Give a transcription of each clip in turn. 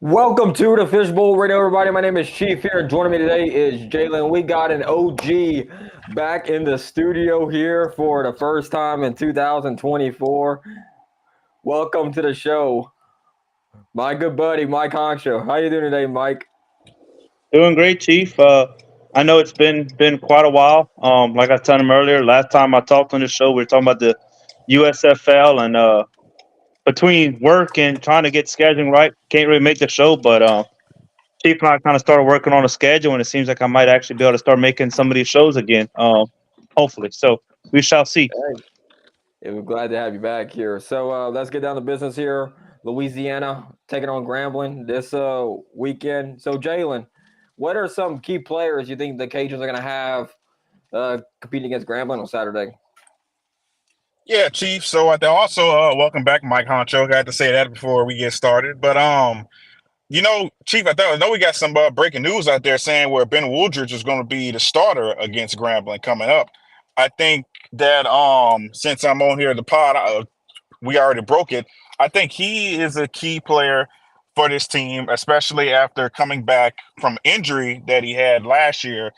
Welcome to the Fishbowl Radio, everybody. My name is Chief here. Joining me today is Jalen. We got an OG back in the studio here for the first time in 2024. Welcome to the show, my good buddy, Mike Honcho. How you doing today, Mike? Doing great, Chief. I know it's been quite a while. Like I told him earlier, last time I talked on the show, we were talking about the USFL, and between work and trying to get scheduling right, can't really make the show. But Chief and I kind of started working on a schedule, and it seems like I might actually be able to start making some of these shows again. Hopefully, so we shall see. Hey, we're glad to have you back here. So let's get down to business here. Louisiana taking on Grambling this weekend. So Jalen, what are some key players you think the Cajuns are going to have competing against Grambling on Saturday? Yeah, Chief. So I also welcome back, Mike Honcho. Got to say that before we get started. But Chief, I know we got some breaking news out there saying where Ben Wooldridge is going to be the starter against Grambling coming up. I think that since I'm on here the pod, we already broke it. I think he is a key player for this team, especially after coming back from injury that he had last year.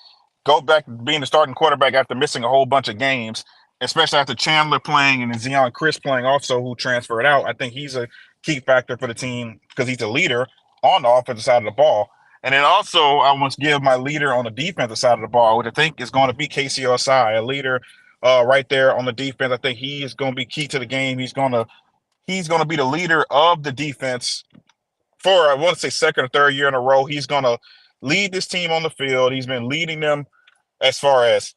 Go back to being the starting quarterback after missing a whole bunch of games, especially after Chandler playing and Zion Chris playing also, who transferred out. I think he's a key factor for the team because he's a leader on the offensive side of the ball. And then also, I want to give my leader on the defensive side of the ball, which I think is going to be Casey Osai, a leader right there on the defense. I think he is going to be key to the game. He's going to be the leader of the defense for, I want to say, second or third year in a row. He's going to lead this team on the field. He's been leading them as far as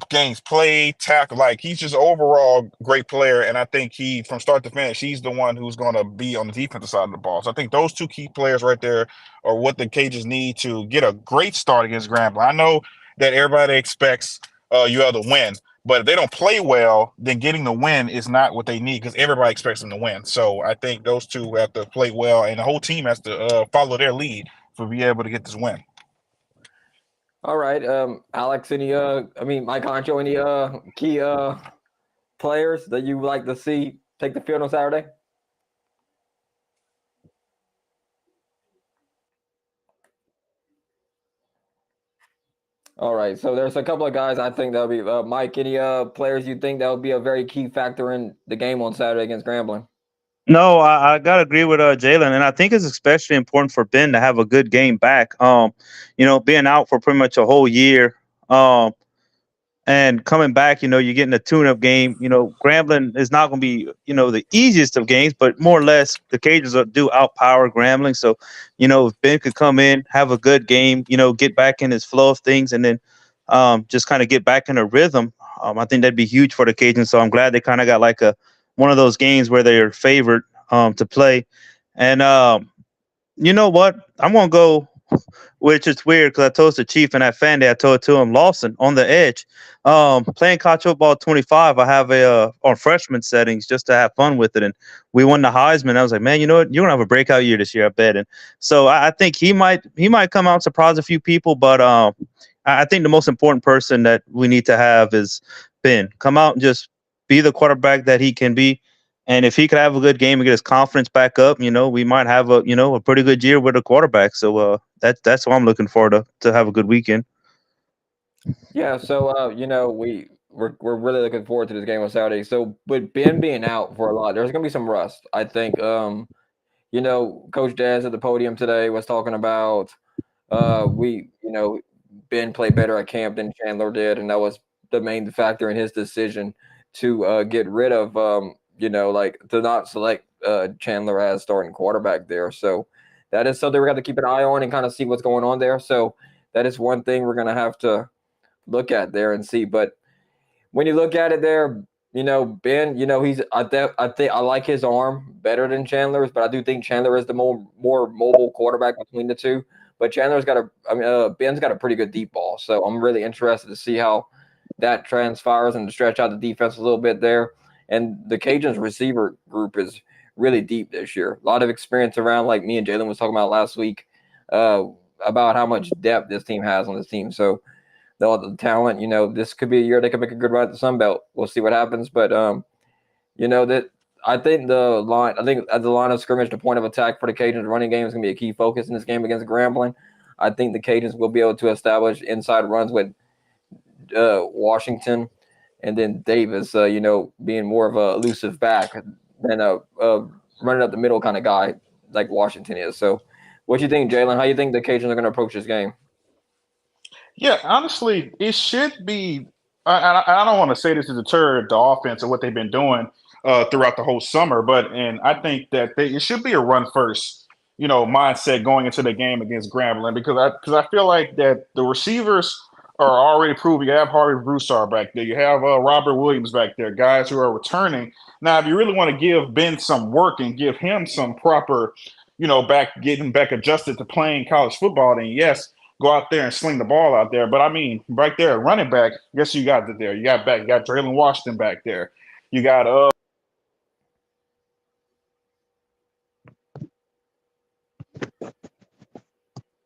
games played, tackle. Like, he's just overall great player. And I think from start to finish, he's the one who's going to be on the defensive side of the ball. So I think those two key players right there are what the Cajuns need to get a great start against Grambling. I know that everybody expects you have to win, but if they don't play well, then getting the win is not what they need because everybody expects them to win. So I think those two have to play well, and the whole team has to follow their lead for be able to get this win. All right, Alex, Mike Concho, any key players that you would like to see take the field on Saturday? All right, so there's a couple of guys I think that'll be Mike. Any players you think that would be a very key factor in the game on Saturday against Grambling? No, I gotta agree with Jalen, and I think it's especially important for Ben to have a good game back. Being out for pretty much a whole year, and coming back, you're getting a tune-up game. Grambling is not going to be, the easiest of games, but more or less the Cajuns do outpower Grambling. So, if Ben could come in, have a good game, get back in his flow of things, and then just kind of get back in a rhythm, I think that'd be huge for the Cajuns. So I'm glad they kind of got like one of those games where they're favored to play. And you know what? I'm gonna go, which is weird because I told the Chief and that fan day, I told it to him, Lawson on the edge. Playing college football 25, I have on freshman settings just to have fun with it. And we won the Heisman. I was like, man, you know what? You're gonna have a breakout year this year, I bet. And so I think he might come out and surprise a few people, but I think the most important person that we need to have is Ben. Come out and just be the quarterback that he can be. And if he could have a good game and get his confidence back up, we might have a pretty good year with a quarterback. So that's what I'm looking for to have a good weekend. Yeah, so we're really looking forward to this game on Saturday. So with Ben being out for a lot, there's gonna be some rust. I think Coach Daz at the podium today was talking about Ben played better at camp than Chandler did, and that was the main factor in his decision to get rid of to not select Chandler as starting quarterback there. So that is something we're going to keep an eye on and kind of see what's going on there. So that is one thing we're going to have to look at there and see. But when you look at it there, Ben, he's I think I like his arm better than Chandler's, but I do think Chandler is the more mobile quarterback between the two. But Ben's got a pretty good deep ball, so I'm really interested to see how that transpires and to stretch out the defense a little bit there. And the Cajuns receiver group is really deep this year. A lot of experience around, like me and Jalen was talking about last week, about how much depth this team has on this team. So the talent, this could be a year they could make a good run at the Sun Belt. We'll see what happens, but that I think the line. I think at the line of scrimmage, the point of attack for the Cajuns running game is going to be a key focus in this game against Grambling. I think the Cajuns will be able to establish inside runs with Washington and then Davis. Being more of a elusive back than a running up the middle kind of guy like Washington is. So, what do you think, Jalen? How do you think the Cajuns are going to approach this game? Yeah, honestly, it should be. I don't want to say this to deter the offense of what they've been doing throughout the whole summer, and I think that it should be a run first, mindset going into the game against Grambling because I feel like that the receivers are already proven. You have Harvey Broussard back there, you have Robert Williams back there, guys who are returning. Now, if you really want to give Ben some work and give him some proper, getting back adjusted to playing college football, then yes, go out there and sling the ball out there. But I mean, right there, running back, guess you got there? You got Draylen Washington back there. You got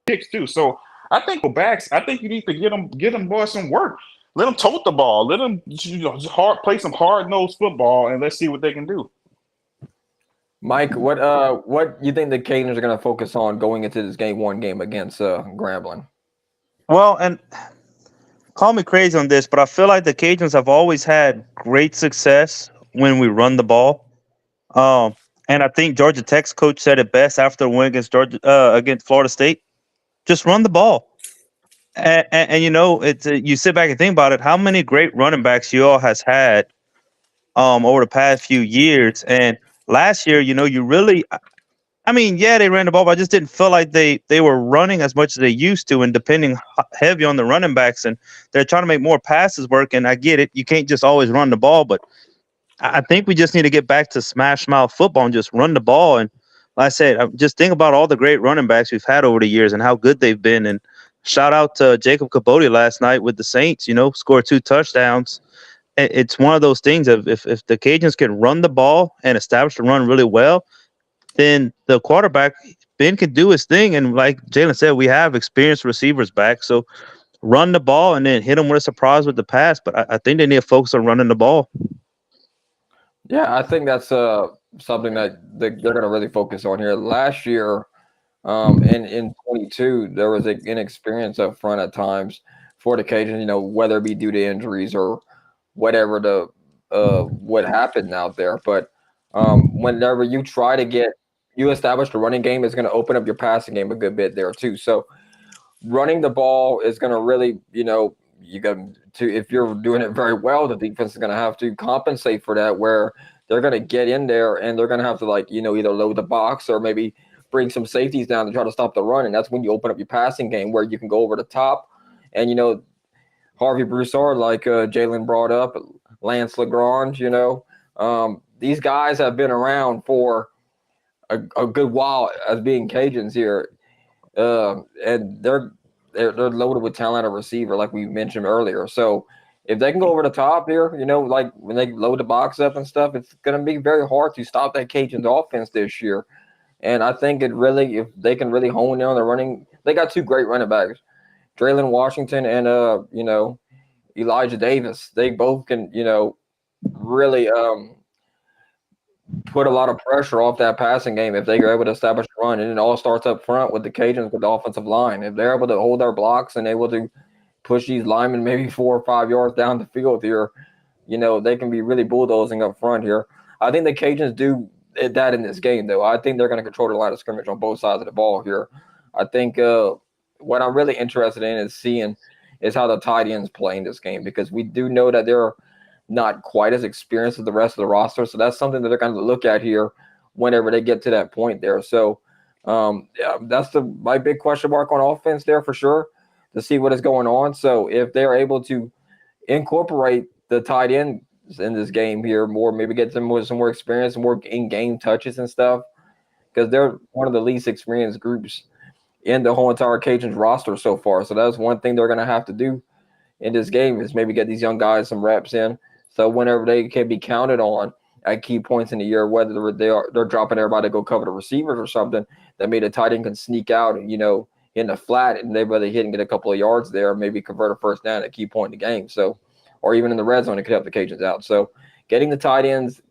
kicks too. So I think backs, I think you need to get them boys some work. Let them tote the ball. Let them play some hard nosed football, and let's see what they can do. Mike, what you think the Cajuns are going to focus on going into this game against Grambling? Well, and call me crazy on this, but I feel like the Cajuns have always had great success when we run the ball. Um, and I think Georgia Tech's coach said it best after the win against Florida State. Just run the ball. And it's you sit back and think about it. How many great running backs you all has had over the past few years? And last year, you really, I mean, yeah, they ran the ball, but I just didn't feel like they were running as much as they used to, and depending heavy on the running backs. And they're trying to make more passes work. And I get it, you can't just always run the ball, but I think we just need to get back to smash mouth football and just run the ball. And like I said, just think about all the great running backs we've had over the years and how good they've been. And shout out to Jacob Cabote last night with the Saints, scored 2 touchdowns. It's one of those things of if the Cajuns can run the ball and establish the run really well, then the quarterback, Ben, can do his thing. And like Jalen said, we have experienced receivers back. So run the ball and then hit them with a surprise with the pass. But I think they need to focus on running the ball. Yeah, I think that's something that they're going to really focus on here. Last year, in 22, there was an inexperience up front at times for the Cajuns, whether it be due to injuries or whatever what happened out there. But whenever you try to establish the running game, is going to open up your passing game a good bit there too. So running the ball is going to really, you got to, if you're doing it very well, the defense is going to have to compensate for that, where they're going to get in there and they're going to have to either load the box or maybe bring some safeties down to try to stop the run. And that's when you open up your passing game, where you can go over the top. And, Harvey Broussard, like Jalen brought up, Lance LeGrange, these guys have been around for a good while as being Cajuns here. And they're loaded with talent at receiver, like we mentioned earlier. So if they can go over the top here, like when they load the box up and stuff, it's going to be very hard to stop that Cajuns offense this year. And I think if they can really hone in on the running, they got 2 great running backs, Draylen Washington and Elijah Davis. They both can, really put a lot of pressure off that passing game if they are able to establish a run. And it all starts up front with the Cajuns with the offensive line. If they're able to hold their blocks and able to push these linemen maybe 4 or 5 yards down the field here, they can be really bulldozing up front here. I think the Cajuns do that in this game, though. I think they're going to control the line of scrimmage on both sides of the ball here. I think what I'm really interested in is how the tight ends play in this game, because we do know that they're not quite as experienced as the rest of the roster. So that's something that they're going to look at here whenever they get to that point there. So that's my big question mark on offense there for sure, to see what is going on. So if they're able to incorporate the tight ends in this game here more, maybe get them with some more experience, more in-game touches and stuff, because they're one of the least experienced groups in the whole entire Cajuns roster so far. So that's one thing they're going to have to do in this game, is maybe get these young guys some reps in. So whenever they can be counted on at key points in the year, whether they're dropping everybody to go cover the receivers or something, that made a tight end can sneak out and, in the flat, and they really hit and get a couple of yards there, maybe convert a first down at a key point in the game. So, or even in the red zone, it could help the Cajuns out. So getting the tight ends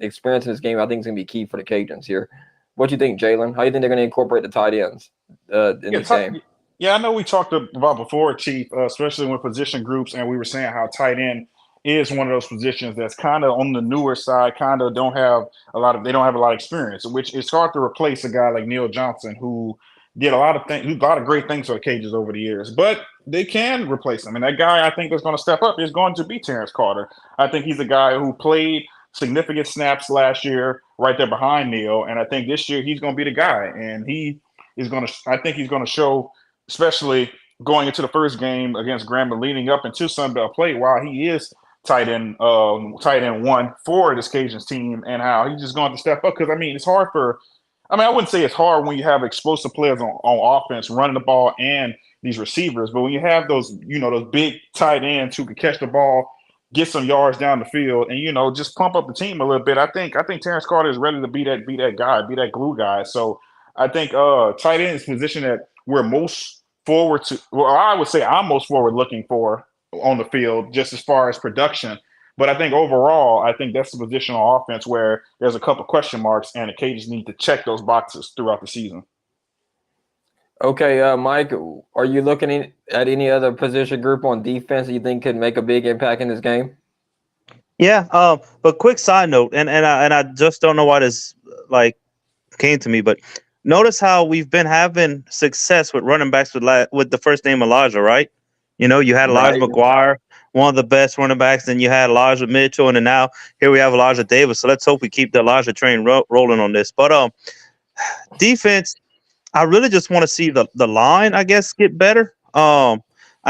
experience in this game, I think is going to be key for the Cajuns here. What do you think, Jalen? How do you think they're going to incorporate the tight ends in Yeah, this game? yeah, I know we talked about before, Chief, especially with position groups, and we were saying how tight end is one of those positions that's kind of on the newer side, kind of they don't have a lot of experience, which it's hard to replace a guy like Neil Johnson who did a lot of things, a lot of great things for the Cages over the years. But they can replace him, and that guy I think that's going to step up is going to be Terrence Carter. I think he's a guy who played significant snaps last year, right there behind Neil, and I think this year he's going to be the guy, and I think he's going to show, especially going into the first game against Grambling, leading up into Sun Belt play, while he is tight end one for this Cajuns team, and how he's just going to step up. Because I mean, it's hard for. I mean, I wouldn't say it's hard when you have explosive players on offense running the ball and these receivers, but when you have those big tight ends who can catch the ball, get some yards down the field, and just pump up the team a little bit. I think Terrence Carter is ready to be that guy, be that glue guy. So I think tight end is a position that we're most forward to. Well, I would say I'm most forward looking for on the field, just as far as production. But I think overall, I think that's the position on offense where there's a couple question marks, and the Cajuns need to check those boxes throughout the season. Okay, Mike, are you looking at any other position group on defense that you think could make a big impact in this game? Yeah. But quick side note, and I just don't know why this came to me, but notice how we've been having success with running backs with the first name Elijah, right? You had Elijah Right. McGuire, one of the best running backs, then you had Elijah Mitchell, and then now here we have Elijah Davis. So let's hope we keep the Elijah train rolling on this. But defense, I really just want to see the line, I guess, get better. I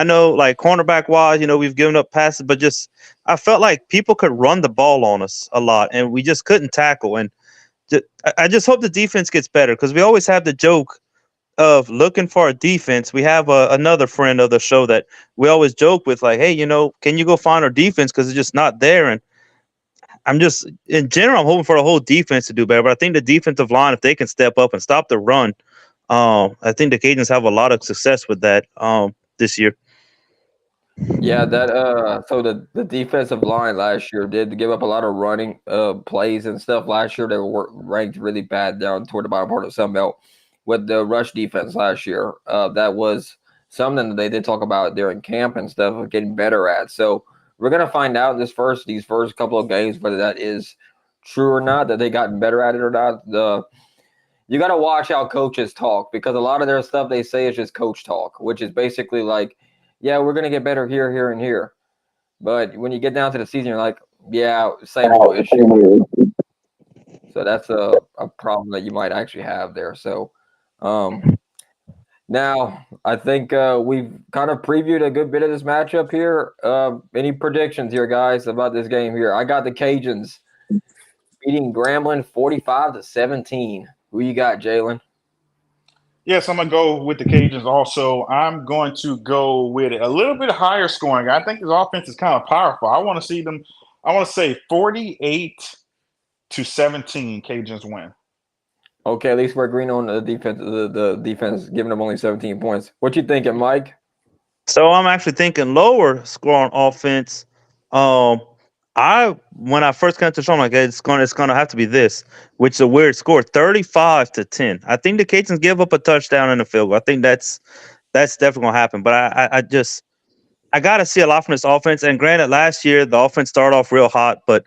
know, like, cornerback wise, we've given up passes, but just I felt like people could run the ball on us a lot, and we just couldn't tackle. And I just hope the defense gets better, because we always have the joke of looking for a defense. We have another friend of the show that we always joke with, like, hey, can you go find our defense, because it's just not there. And in general, I'm hoping for the whole defense to do better. But I think the defensive line, if they can step up and stop the run, I think the Cajuns have a lot of success with that this year. Yeah, so the defensive line last year did give up a lot of running plays and stuff last year. They were ranked really bad down toward the bottom part of the Sun Belt with the rush defense last year. That was something that they did talk about during camp and stuff of getting better at. So we're gonna find out in these first couple of games whether that is true or not, that they gotten better at it or not. You got to watch how coaches talk, because a lot of their stuff they say is just coach talk, which is basically like, yeah, we're going to get better here, here, and here. But when you get down to the season, you're like, yeah, same old issue. So that's a problem that you might actually have there. So now I think we've kind of previewed a good bit of this matchup here. Any predictions here, guys, about this game here? I got the Cajuns beating Grambling 45-17. Who you got, Jalen? Yes, I'm going to go with the Cajuns also. I'm going to go with a little bit higher scoring. I think his offense is kind of powerful. I want to say 48-17 Cajuns win. Okay, at least we're agreeing on the defense. The defense giving them only 17 points. What you thinking, Mike? So I'm actually thinking lower score on offense. When I first came to the show, I'm like, it's gonna have to be this, which is a weird score, 35-10. I think the Cajuns give up a touchdown in the field goal. I think that's definitely gonna happen. But I gotta see a lot from this offense. And granted, last year the offense started off real hot, but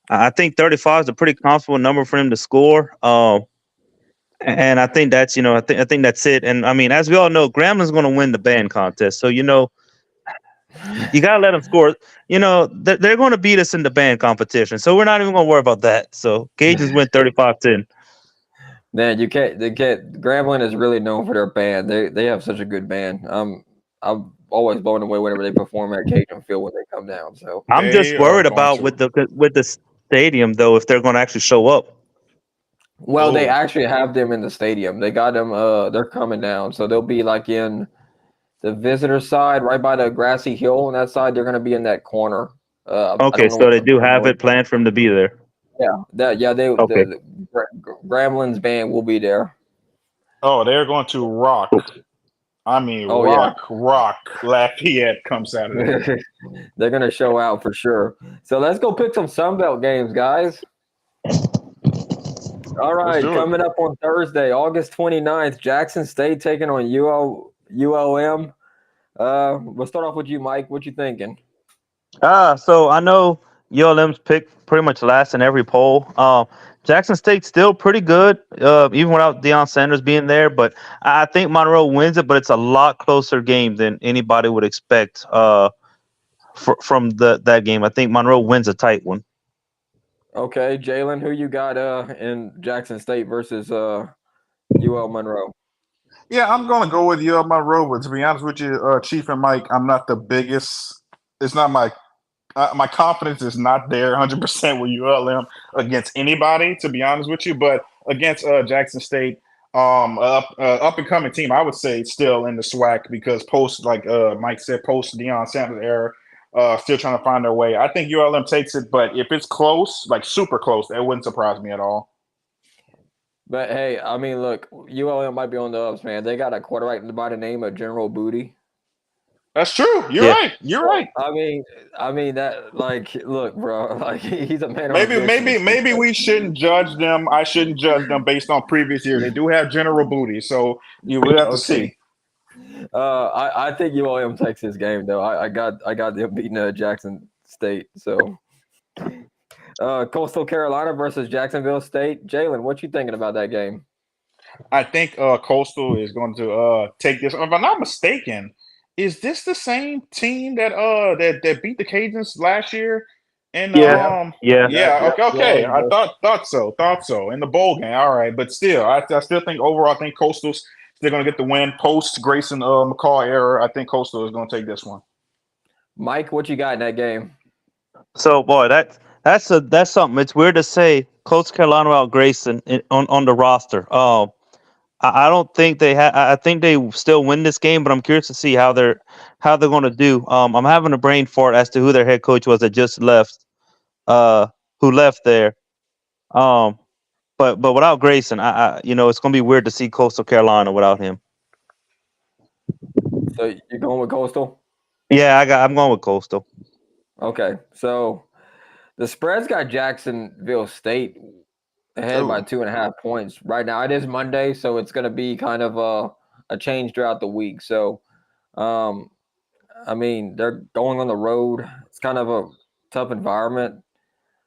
I think 35 is a pretty comfortable number for him to score. And I think that's I think that's it. And I mean, as we all know, Grambling's gonna win the band contest, so you gotta let them score. They're going to beat us in the band competition, so we're not even going to worry about that. So Cajuns win 35-10. Man, you can't. Grambling is really known for their band. They have such a good band. I'm always blown away whenever they perform at Cajun Field when they come down. So I'm just worried about with the stadium, though, if they're going to actually show up. Well, they actually have them in the stadium. They got them. They're coming down, so they'll be like in the visitor side, right by the grassy hill on that side. They're going to be in that corner. Okay, so they do have it planned for them to be there. Yeah, the Grambling's band will be there. Oh, they're going to rock I mean, Oh yeah. rock Lafayette come Saturday. They're gonna show out for sure. So let's go pick some Sunbelt games, guys. All Let's right, do it. coming up on Thursday, August 29th, Jackson State taking on ULM. We'll start off with you, Mike. What you thinking? So I know ULM's picked pretty much last in every poll. Jackson State's still pretty good, even without Deion Sanders being there. But I think Monroe wins it, but it's a lot closer game than anybody would expect. From that game, I think Monroe wins a tight one. Okay, Jalen, who you got in Jackson State versus UL Monroe? Yeah, I'm gonna go with you on my road. But to be honest with you, Chief and Mike, I'm not the biggest. It's not my confidence is not there 100% with ULM against anybody. To be honest with you, but against Jackson State, up and coming team, I would say still in the SWAC because post like Mike said, post Deion Sanders era. Still trying to find their way. I think ULM takes it, but if it's close, like super close, that wouldn't surprise me at all. But hey, I mean, look, ULM might be on the ups, man. They got a quarterback by the name of General Booty. That's true. You're Yeah. right. You're right. I mean that. Like, look, bro. Like, he's a man on a Maybe, mission. maybe we shouldn't judge them. I shouldn't judge them based on previous years. They do have general booty, so you will have to Okay. see. I think ULM takes this game though. I got them beating Jackson State. So, Coastal Carolina versus Jacksonville State. Jalen, what you thinking about that game? I think Coastal is going to take this. If I'm not mistaken, is this the same team that beat the Cajuns last year? And Yeah. Yeah. yeah, Yep, okay. I ULM. thought so in the bowl game. All right, but still, I still think overall, I think Coastal's still going to get the win post Grayson McCall era. I think Coastal is going to take this one. Mike, what you got in that game? So boy, that's something. It's weird to say Coach Carolina out Grayson on the roster. I don't think they have. I think they still win this game, but I'm curious to see how they're going to do. I'm having a brain fart as to who their head coach was that just left. Who left there? Um, but without Grayson, it's going to be weird to see Coastal Carolina without him. So you're going with Coastal? Yeah, I'm going with Coastal. Okay, so the spread's got Jacksonville State ahead by Ooh. 2.5 points right now. It is Monday, so it's going to be kind of a change throughout the week. So, um, I mean, they're going on the road. It's kind of a tough environment.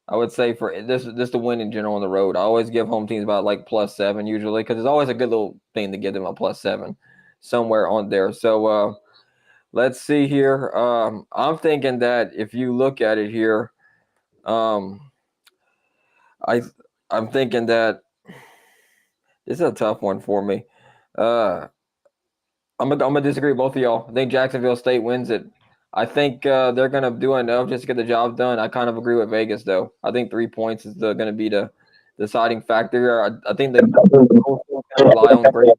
I would say for this to win in general on the road. I always give home teams about like +7 usually because it's always a good little thing to give them a +7 somewhere on there. So let's see here. I'm thinking that if you look at it here, um, I I'm thinking that this is a tough one for me. Uh, I'm gonna disagree with both of y'all. I think Jacksonville State wins it. I think they're gonna do enough just to get the job done. I kind of agree with Vegas though. I think 3 points is gonna be the deciding factor. I think they rely on Grayson.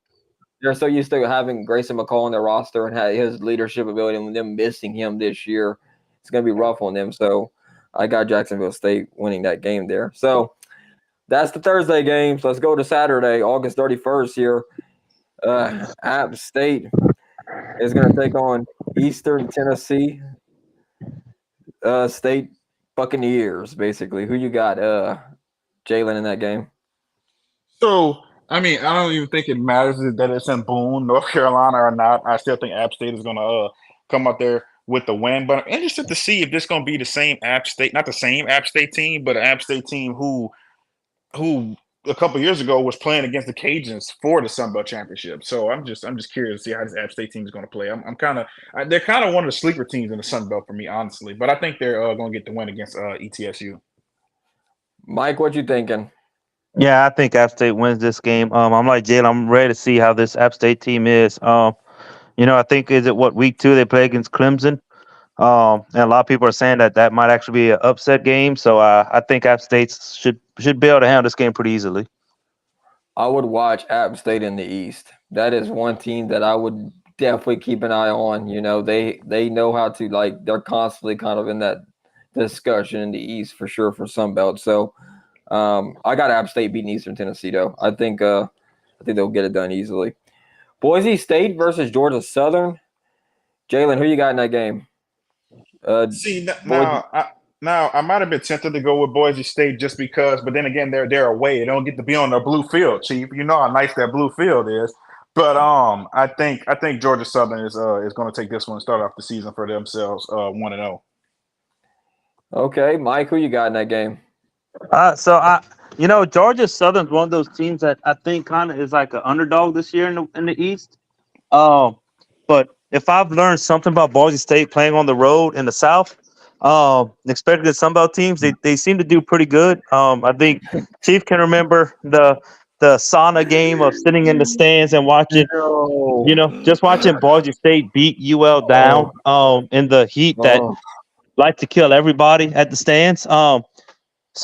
They're so used to having Grayson McCall on their roster and his leadership ability, and them missing him this year, it's gonna be rough on them. So I got Jacksonville State winning that game there. So that's the Thursday games. Let's go to Saturday, August 31st here. App State is going to take on Eastern Tennessee State Buccaneers, basically. Who you got, Jalen, in that game? So, I mean, I don't even think it matters that it's in Boone, North Carolina or not. I still think App State is going to come out there with the win. But I'm interested to see if this going to be the same App State, not the same App State team, but an App State team who a couple years ago was playing against the Cajuns for the Sun Belt Championship. So I'm just curious to see how this App State team is going to play. I'm kind of they're kind of one of the sleeper teams in the Sun Belt for me, honestly. But I think they're going to get the win against ETSU. Mike, what you thinking? Yeah, I think App State wins this game. I'm like Jalen. I'm ready to see how this App State team is. I think is it week 2 they play against Clemson. And a lot of people are saying that might actually be an upset game. So I think App State should be able to handle this game pretty easily. I would watch App State in the East. That is one team that I would definitely keep an eye on. They know how to, they're constantly kind of in that discussion in the East for sure for Sunbelt. So I got App State beating Eastern Tennessee though. I think they'll get it done easily. Boise State versus Georgia Southern. Jalen, who you got in that game? See Boise. now I might have been tempted to go with Boise State just because, but then again, they're away. They don't get to be on the blue field, Chief. You know how nice that blue field is. But I think Georgia Southern is going to take this one and start off the season for themselves 1-0. Okay, Mike, who you got in that game? Georgia Southern's one of those teams that I think kind of is like an underdog this year in the East. Um, but if I've learned something about Boise State playing on the road in the South, especially the Sun Belt teams, they seem to do pretty good. I think Chief can remember the sauna game of sitting in the stands and watching, No. just watching Boise State beat UL down Oh, in the heat that oh, like to kill everybody at the stands. So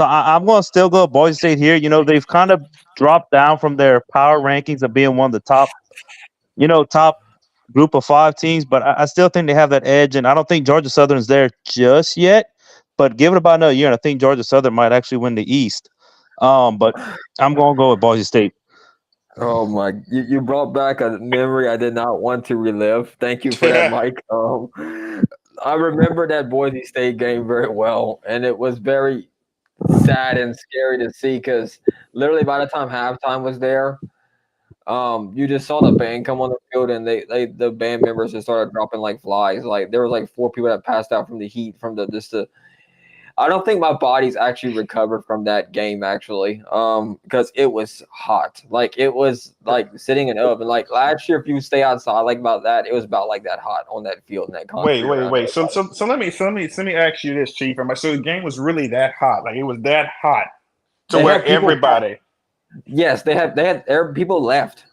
I'm going to still go Boise State here. They've kind of dropped down from their power rankings of being one of the top group of 5 teams, but I still think they have that edge, and I don't think Georgia Southern's there just yet. But give it about another year, and I think Georgia Southern might actually win the East. But I'm going to go with Boise State. oh my! You brought back a memory I did not want to relive. Thank you for that, Mike. I remember that Boise State game very well, and it was very sad and scary to see because literally by the time halftime was there, you just saw the band come on the field, and the band members just started dropping like flies. Like there was like 4 people that passed out from the heat from the. I don't think my body's actually recovered from that game actually, because it was hot. Like it was like sitting in an oven. Like last year, if you stay outside like about that, it was about like that hot on that field and that Wait, concrete wait, around wait. it. So let me ask you this, Chief. So the game was really that hot? Like it was that hot to They where had people. everybody? Yes, people left.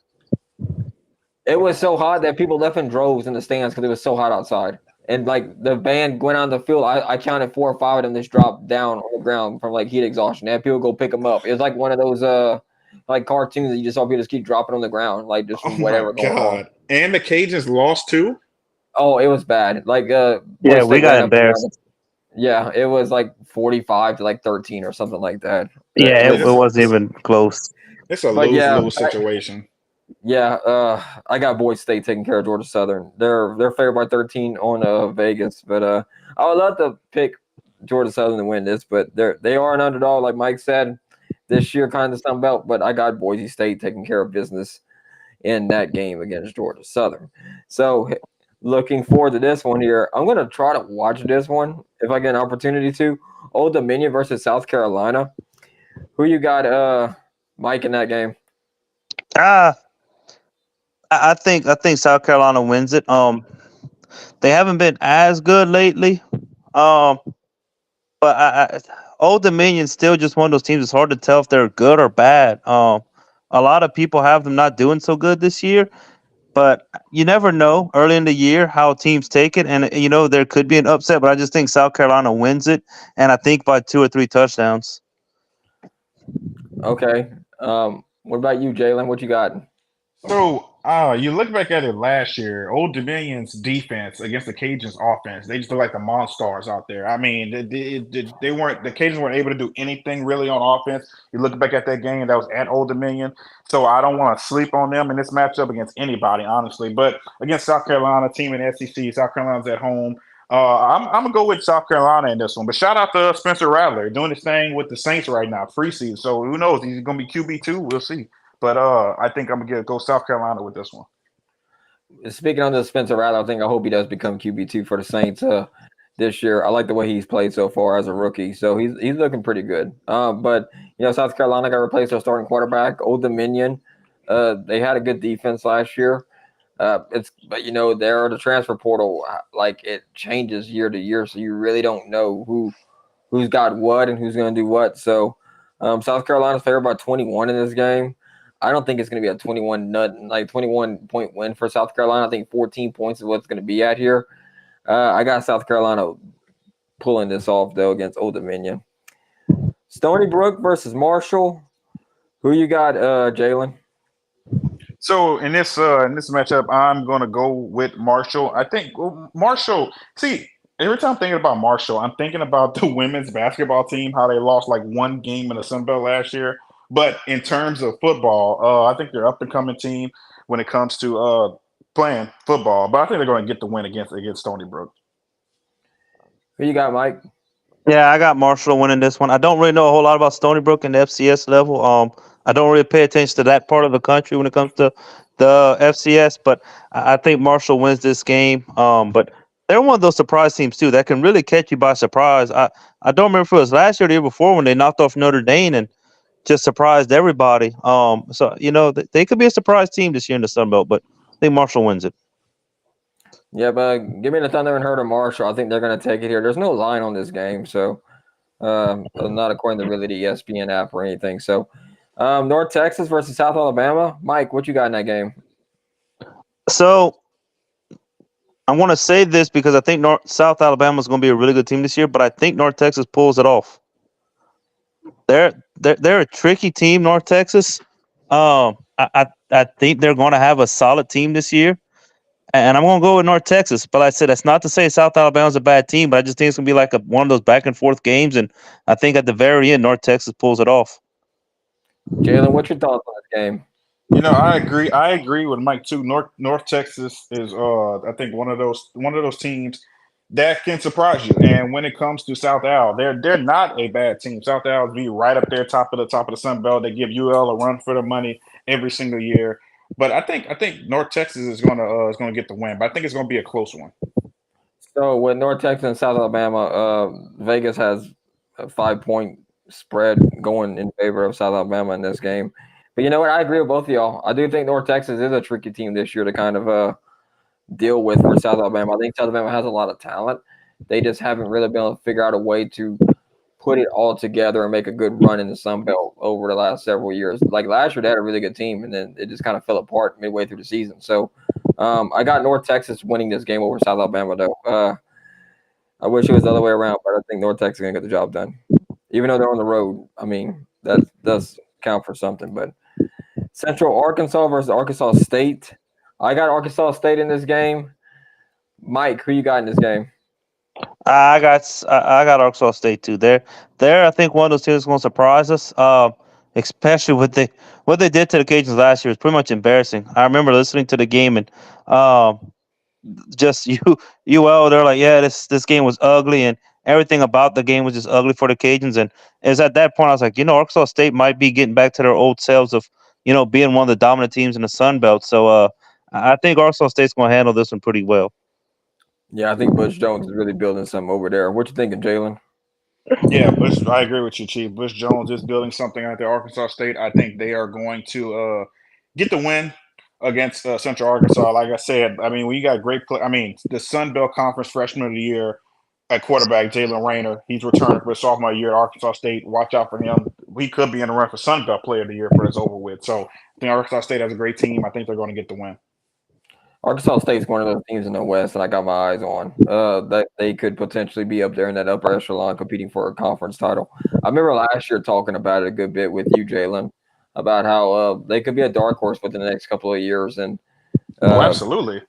It was so hot that people left in droves in the stands because it was so hot outside. And like the band went on the field, I counted 4 or 5 of them just dropped down on the ground from like heat exhaustion. They had people go pick them up. It was like one of those like cartoons that you just saw people just keep dropping on the ground, like just Oh from my whatever going on. God! And the Cajuns lost too. Oh, it was bad. Like Yeah, Boise we State got ran up and down. embarrassed. Yeah, it was like 45 to like 13 or something like that. Yeah, And it wasn't even close. It's a but yeah, lose situation. yeah, I got Boise State taking care of Georgia Southern. They're favored by 13 on Vegas, but I would love to pick Georgia Southern to win this, but they are an underdog, like Mike said, this year, kind of Sun Belt. But I got Boise State taking care of business in that game against Georgia Southern. So looking forward to this one here. I'm gonna try to watch this one if I get an opportunity to. Old Dominion versus South Carolina. Who you got, Mike, in that game? Ah, I think South Carolina wins it. They haven't been as good lately. Um, but Old Dominion's still just one of those teams. It's hard to tell if they're good or bad. A lot of people have them not doing so good this year, but you never know early in the year how teams take it, and there could be an upset. But I just think South Carolina wins it, and I think by 2 or 3 touchdowns. Okay. What about you, Jalen? What you got? So, you look back at it last year, Old Dominion's defense against the Cajuns' offense. They just look like the Monstars out there. I mean, they weren't the Cajuns weren't able to do anything really on offense. You look back at that game that was at Old Dominion. So I don't want to sleep on them in this matchup against anybody, honestly. But against South Carolina, team in the SEC, South Carolina's at home. I'm gonna go with South Carolina in this one. But shout out to Spencer Rattler doing his thing with the Saints right now, free season. So who knows? He's gonna be QB2. We'll see. But I think I'm gonna go South Carolina with this one. Speaking on the Spencer Rattler, I hope he does become QB2 for the Saints this year. I like the way he's played so far as a rookie, so he's looking pretty good. But South Carolina got replaced their starting quarterback, Old Dominion. They had a good defense last year. They're the transfer portal. Like it changes year to year, so you really don't know who's got what and who's going to do what. So South Carolina's favored by 21 in this game. I don't think it's going to be a 21-point win for South Carolina. I think 14 points is what it's going to be at here. I got South Carolina pulling this off, though, against Old Dominion. Stony Brook versus Marshall. Who you got, Jalen? So in this matchup, I'm going to go with Marshall. I think Marshall. See, every time I'm thinking about Marshall, I'm thinking about the women's basketball team, how they lost like one game in the Sun Belt last year. But in terms of football, I think they're up and coming team. when it comes to playing football. But I think they're going to get the win against Stony Brook. Who you got, Mike? Yeah, I got Marshall winning this one. I don't really know a whole lot about Stony Brook and the FCS level. I don't really pay attention to that part of the country when it comes to the FCS, but I think Marshall wins this game. But they're one of those surprise teams too that can really catch you by surprise. I don't remember if it was last year or the year before when they knocked off Notre Dame and just surprised everybody. So they could be a surprise team this year in the Sun Belt, but I think Marshall wins it. Yeah, but give me the Thunder and Herd of Marshall. I think they're going to take it here. There's no line on this game, so not according to really the ESPN app or anything. So North Texas versus South Alabama. Mike, what you got in that game? So I want to say this because I think South Alabama is going to be a really good team this year, but I think North Texas pulls it off. They're a tricky team, North Texas. I think they're going to have a solid team this year, and I'm going to go with North Texas. But I said that's not to say South Alabama's a bad team, but I just think it's going to be like one of those back and forth games, and I think at the very end, North Texas pulls it off. Jalen, what's your thoughts on this game? I agree. I agree with Mike too. North Texas is I think one of those teams that can surprise you. And when it comes to South Al, they're not a bad team. South Al be right up there, top of the Sun Belt. They give UL a run for the money every single year. But I think North Texas is gonna get the win. But I think it's gonna be a close one. So with North Texas and South Alabama, Vegas has a 5-point spread going in favor of South Alabama in this game. But you know what? I agree with both of y'all. I do think North Texas is a tricky team this year to kind of deal with for South Alabama. I think South Alabama has a lot of talent. They just haven't really been able to figure out a way to put it all together and make a good run in the Sun Belt over the last several years. Like last year, they had a really good team, and then it just kind of fell apart midway through the season. So I got North Texas winning this game over South Alabama, though. I wish it was the other way around, but I think North Texas is going to get the job done. Even though they're on the road, I mean, that does count for something. But Central Arkansas versus Arkansas State. I got Arkansas State in this game. Mike, who you got in this game? I got Arkansas State too. They're I think one of those teams going to surprise us. Especially what they did to the Cajuns last year was pretty much embarrassing. I remember listening to the game and just UL. They're like, yeah, this game was ugly and everything about the game was just ugly for the Cajuns. And it was at that point I was like, Arkansas State might be getting back to their old selves of being one of the dominant teams in the Sun Belt. So I think Arkansas State's going to handle this one pretty well. Yeah, I think Butch Jones is really building something over there. What you thinking, Jalen? Yeah, I agree with you, Chief. Bush Jones is building something out there. Arkansas State, I think they are going to get the win against Central Arkansas. Like I said, I mean, we got great play. I mean, the Sun Belt Conference Freshman of the Year at quarterback, Jalen Rayner. He's returning for his sophomore year at Arkansas State. Watch out for him. He could be in the run for Sun Belt Player of the Year for it's over with. So I think Arkansas State has a great team. I think they're going to get the win. Arkansas State's one of those teams in the West that I got my eyes on. That they could potentially be up there in that upper echelon competing for a conference title. I remember last year talking about it a good bit with you, Jalen, about how they could be a dark horse within the next couple of years. And absolutely.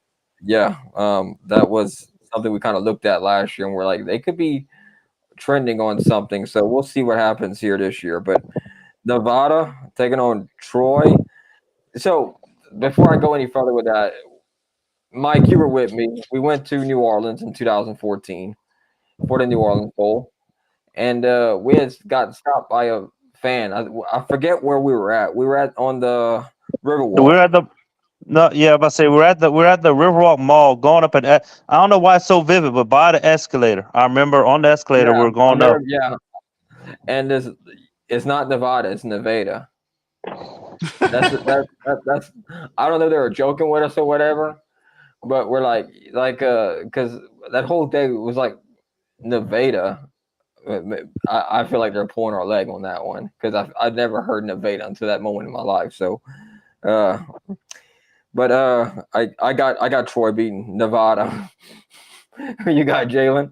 Yeah, that was something we kind of looked at last year, and we're like, they could be trending on something. So we'll see what happens here this year. But Nevada taking on Troy. So before I go any further with that, Mike, you were with me. We went to New Orleans in 2014 for the New Orleans Bowl, and we had gotten stopped by a fan. I forget where we were at. We were on the Riverwalk. We're at the I'm about to say we're at the Riverwalk Mall going up I don't know why it's so vivid, but by the escalator. I remember on the escalator we're going up. Yeah, and it's not Nevada, it's Nevada. That's I don't know if they were joking with us or whatever. But we're like, because that whole day was like Nevada. I feel like they're pulling our leg on that one because I've never heard Nevada until that moment in my life. So, I got Troy beating Nevada. Who you got, Jalen?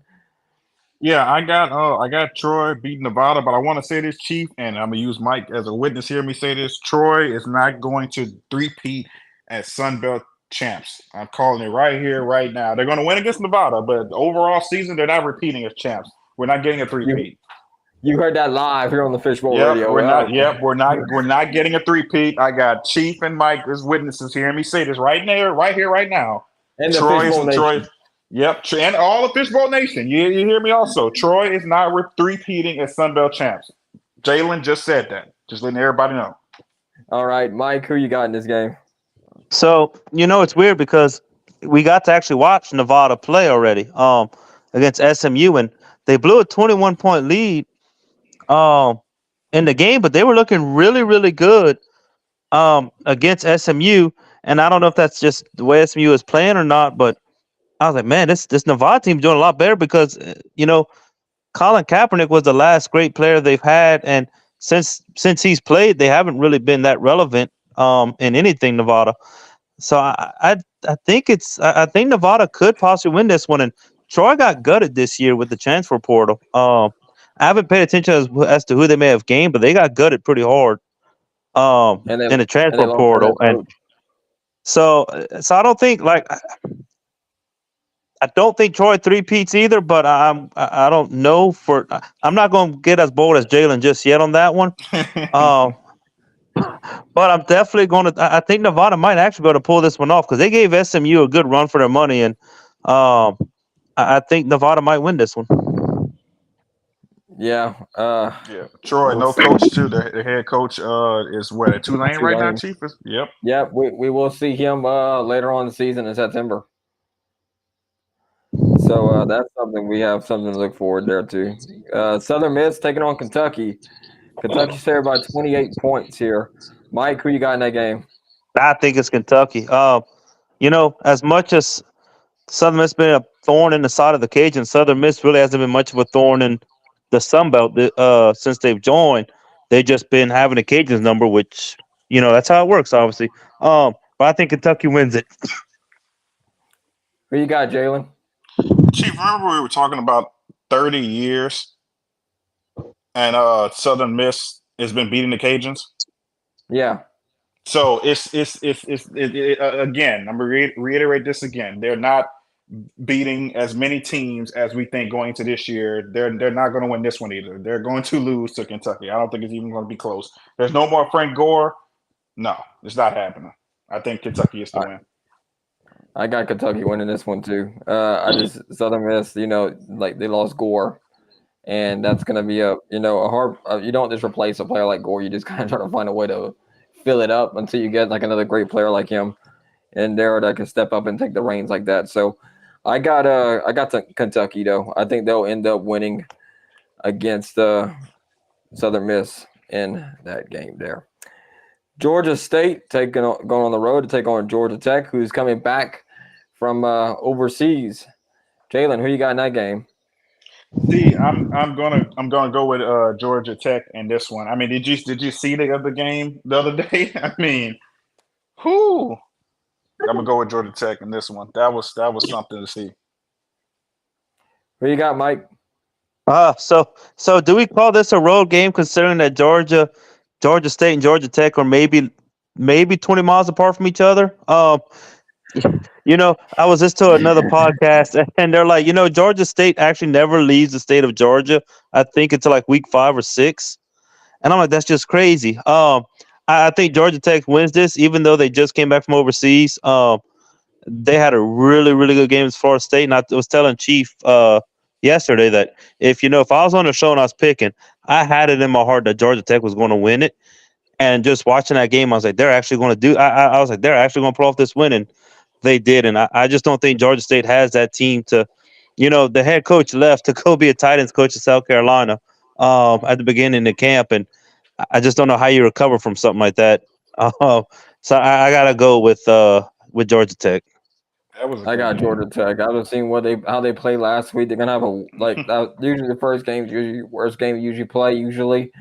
Yeah, I got Troy beating Nevada, but I want to say this, Chief, and I'm gonna use Mike as a witness. Hear me say this: Troy is not going to three-peat as Sun Belt champs. I'm calling it right here, right now. They're going to win against Nevada, but the overall season, they're not repeating as champs. We're not getting a three-peat. You heard that live here on the Fishbowl Yep, Radio. we're not. Well, Yep, we're not getting a three-peat. I got Chief and Mike as witnesses. Hearing me say this right there, right here, right now. and the Troy is Fishbowl Troy. Nation. Yep, and all of Fishbowl Nation. You hear me also. Troy is not three-peating as Sunbelt champs. Jalen just said that. Just letting everybody know. All right, Mike, who you got in this game? So it's weird because we got to actually watch Nevada play already against SMU, and they blew a 21-point lead um in the game, but they were looking really, really good against SMU. And I don't know if that's just the way SMU is playing or not, but I was like, man, this Nevada team's doing a lot better because Colin Kaepernick was the last great player they've had, and since he's played, they haven't really been that relevant in anything Nevada. So I think I think Nevada could possibly win this one. And Troy got gutted this year with the transfer portal. I haven't paid attention as to who they may have gained, but they got gutted pretty hard And they in the and they transfer lost their head portal. And coach. so I don't think I don't think Troy three-peats either, but I don't know I'm not going to get as bold as Jalen just yet on that one. Um, but I'm definitely going to. I think Nevada might actually be able to pull this one off because they gave SMU a good run for their money, and um, I think Nevada might win this one. Yeah. Yeah, Troy, We'll no see. coach too. The head coach is what at Tulane right now. Tulane. Chief is. Yep. Yeah, we will see him later on in the season in September. So that's something we have something to look forward there to. Southern Miss taking on Kentucky. Kentucky's favored by 28 points here. Mike, who you got in that game? I think it's Kentucky. As much as Southern Miss been a thorn in the side of the cage, and Southern Miss really hasn't been much of a thorn in the Sun Belt since they've joined. They've just been having the Cajuns number, which that's how it works, obviously. But I think Kentucky wins it. Who you got, Jalen? Chief, remember we were talking about 30 years and Southern Miss has been beating the Cajuns. Yeah. So again. I'm gonna reiterate this again. They're not beating as many teams as we think going into this year. They're not going to win this one either. They're going to lose to Kentucky. I don't think it's even going to be close. There's no more Frank Gore. No, it's not happening. I think Kentucky is the win. I got Kentucky winning this one too. I just Southern Miss, like they lost Gore, and that's going to be a hard. You don't just replace a player like Gore. You just kind of try to find a way to fill it up until you get like another great player like him, and there that can step up and take the reins like that. So I got Kentucky though. I think they'll end up winning against Southern Miss in that game there. Georgia State going on the road to take on Georgia Tech, who's coming back from overseas. Jalen, who you got in that game? See, I'm gonna go with Georgia Tech in this one. I mean, did you see the other game the other day? I mean, whoo! I'm gonna go with Georgia Tech in this one. That was something to see. Who you got, Mike? So do we call this a road game considering that Georgia State and Georgia Tech are maybe 20 miles apart from each other? I was just to another podcast, and they're like, Georgia State actually never leaves the state of Georgia. I think until like week 5 or 6, and I'm like, that's just crazy. I think Georgia Tech wins this, even though they just came back from overseas. They had a really, really good game as Florida State, and I was telling Chief yesterday that if I was on the show and I was picking, I had it in my heart that Georgia Tech was going to win it. And just watching that game, I was like, they're actually going to do. I was like, they're actually going to pull off this win, and they did. And I just don't think Georgia State has that team to, the head coach left to go be a tight ends coach in South Carolina at the beginning of the camp, and I just don't know how you recover from something like that. So I gotta go with Georgia Tech. I got Georgia Tech. I was seeing how they played last week. They're gonna have usually the first game, usually worst game you usually play. Usually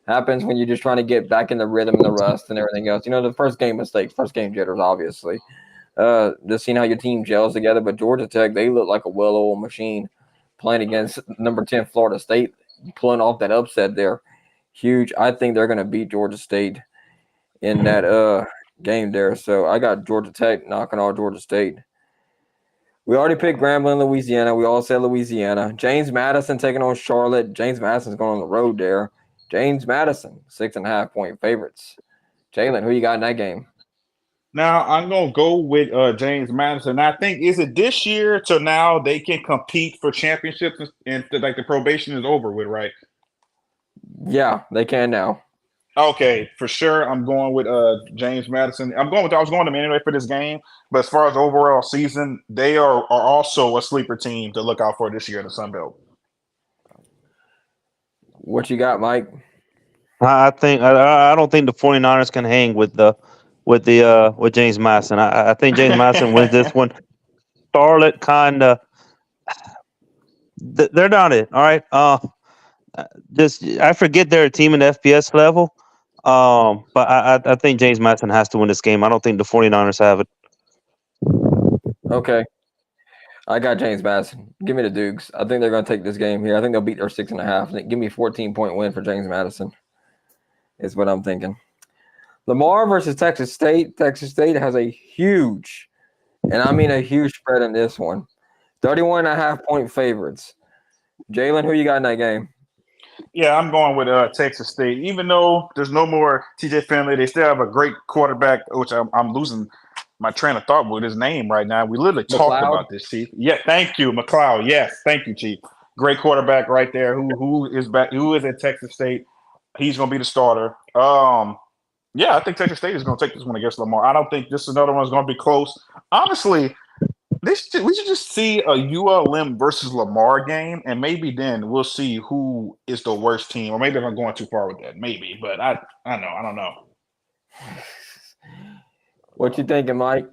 happens when you're just trying to get back in the rhythm and the rust and everything else. The first game mistakes, first game jitters, obviously. Just seeing how your team gels together. But Georgia Tech, they look like a well-oiled machine playing against number 10 Florida State, pulling off that upset there. Huge. I think they're gonna beat Georgia State in that game there. So I got Georgia Tech knocking off Georgia State. We already picked Grambling, Louisiana. We all said Louisiana. James Madison taking on Charlotte. James Madison's going on the road there. James Madison, 6.5 point favorites. Jalen, who you got in that game? Now I'm gonna go with James Madison. I think is it this year to now they can compete for championships and like the probation is over with, right? Yeah, they can now. Okay, for sure. I'm going with James Madison. I was going to them anyway for this game, but as far as overall season, they are also a sleeper team to look out for this year in the Sun Belt. What you got, Mike? I don't think the 49ers can hang with James Madison. I think James Madison wins this one. Charlotte kind of they're not it. All right. Just I forget they're a team in the FBS level. But I think James Madison has to win this game. I don't think the 49ers have it. Okay. I got James Madison. Give me the Dukes. I think they're going to take this game here. I think they'll beat their 6.5. Give me a 14-point win for James Madison. Is what I'm thinking. Lamar versus Texas State. Texas State has a huge, and I mean a huge spread in this one. 31.5-point favorites. Jalen, who you got in that game? Yeah, I'm going with Texas State. Even though there's no more TJ Finley, they still have a great quarterback, which I'm losing my train of thought with his name right now. We literally talked about this, Chief. Yeah, thank you, McLeod. Yes, thank you, Chief. Great quarterback right there. Who is back? Who is at Texas State? He's going to be the starter. Yeah, I think Texas State is going to take this one against Lamar. I don't think this is another one is going to be close. Honestly, we should just see a ULM versus Lamar game, and maybe then we'll see who is the worst team. Or maybe I'm going too far with that. Maybe, but I don't know. What you thinking, Mike?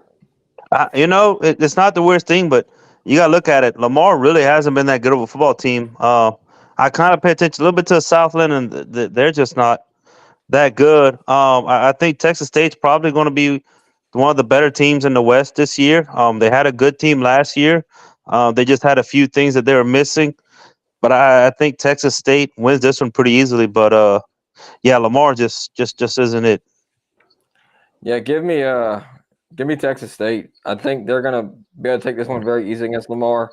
It's not the worst thing, but you got to look at it. Lamar really hasn't been that good of a football team. I kind of pay attention a little bit to Southland, and they're just not that good. I think Texas State's probably going to be one of the better teams in the West this year. They had a good team last year. They just had a few things that they were missing. But I think Texas State wins this one pretty easily. But yeah, Lamar just isn't it. Yeah, give me Texas State. I think they're gonna be able to take this one very easy against Lamar.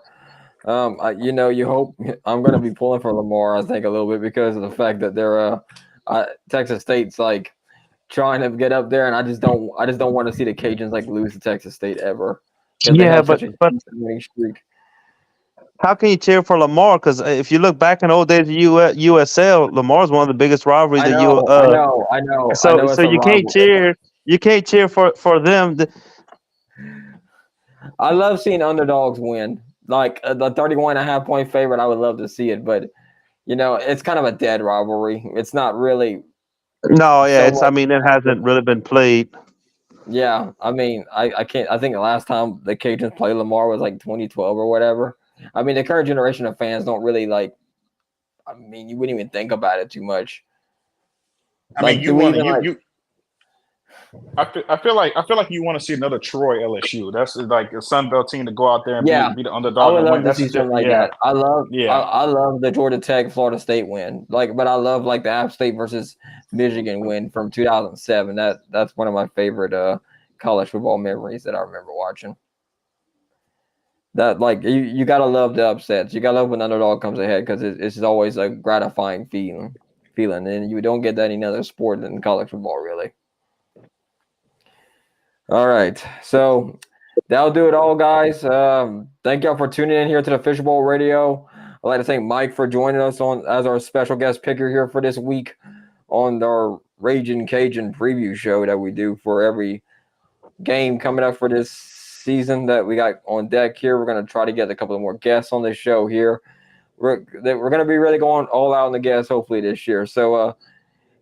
You hope I'm gonna be pulling for Lamar. I think a little bit because of the fact that they're Texas State's like trying to get up there, and I just don't want to see the Cajuns like lose to Texas State ever because they Yeah, have but such a but winning streak. how can you cheer for Lamar? Because if you look back in the old days of USL, Lamar's one of the biggest rivalries I that you know, I know, I know, I So know. It's a you can't rival. cheer. You can't cheer for them. I love seeing underdogs win. Like the 31.5-point favorite, I would love to see it, but it's kind of a dead rivalry. It's not really No, yeah, so it's. I much. mean, it hasn't really been played. Yeah, I mean, I can't. I think the last time the Cajuns played Lamar was like 2012 or whatever. I mean, the current generation of fans don't really like. I mean, you wouldn't even think about it too much. I mean, Like, you do we want to even like? you. I feel like you want to see another Troy LSU. That's like a Sun Belt team to go out there and Yeah, be the I underdog would and love win. to That's see just something like yeah, that. I, yeah. I love the Georgia Tech Florida State win. Like, but I love like the App State versus Michigan win from 2007. That's one of my favorite college football memories that I remember watching. That like you gotta love the upsets. You gotta love when underdog comes ahead because it's just always a gratifying feeling, and you don't get that in other sport than college football, really. All right, so that'll do it all, guys. Thank y'all for tuning in here to the Fishbowl Radio. I'd like to thank Mike for joining us on as our special guest picker here for this week on our Raging Cajun preview show that we do for every game coming up for this season that we got on deck here. We're going to try to get a couple of more guests on this show here. We're going to be really going all out on the guests hopefully this year. So,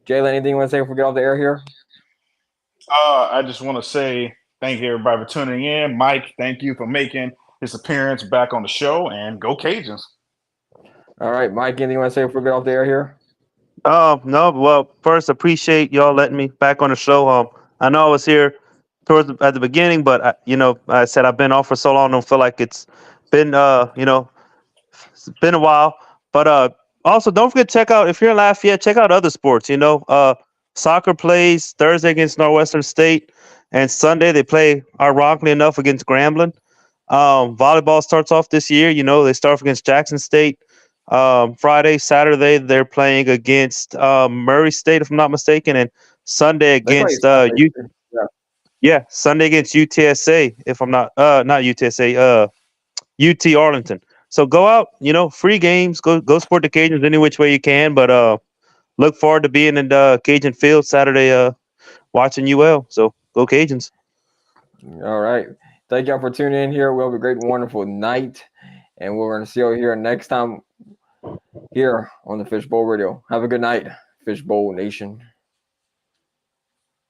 Jaylen, anything you want to say before we get off the air here? I just want to say thank you everybody for tuning in. Mike, thank you for making his appearance back on the show, and go Cajuns. All right, Mike, anything you want to say before we get off the air here? No. Well, first, appreciate y'all letting me back on the show. I know I was here at the beginning, but I said I've been off for so long. I don't feel like it's been it's been a while. But also, don't forget to check out if you're in Lafayette. Check out other sports. Soccer plays Thursday against Northwestern State, and Sunday they play ironically enough against Grambling. Volleyball starts off this year. They start off against Jackson State. Friday, Saturday they're playing against Murray State, if I'm not mistaken, and Sunday They play against Sunday. Yeah. Sunday against UTSA, if I'm not UTSA, UT Arlington. So go out, free games, go support the Cajuns any which way you can. But look forward to being in the Cajun Field Saturday, watching UL. So go Cajuns. All right. Thank y'all for tuning in here. We'll have a great, wonderful night. And we're going to see you here next time here on the Fishbowl Radio. Have a good night, Fishbowl Nation.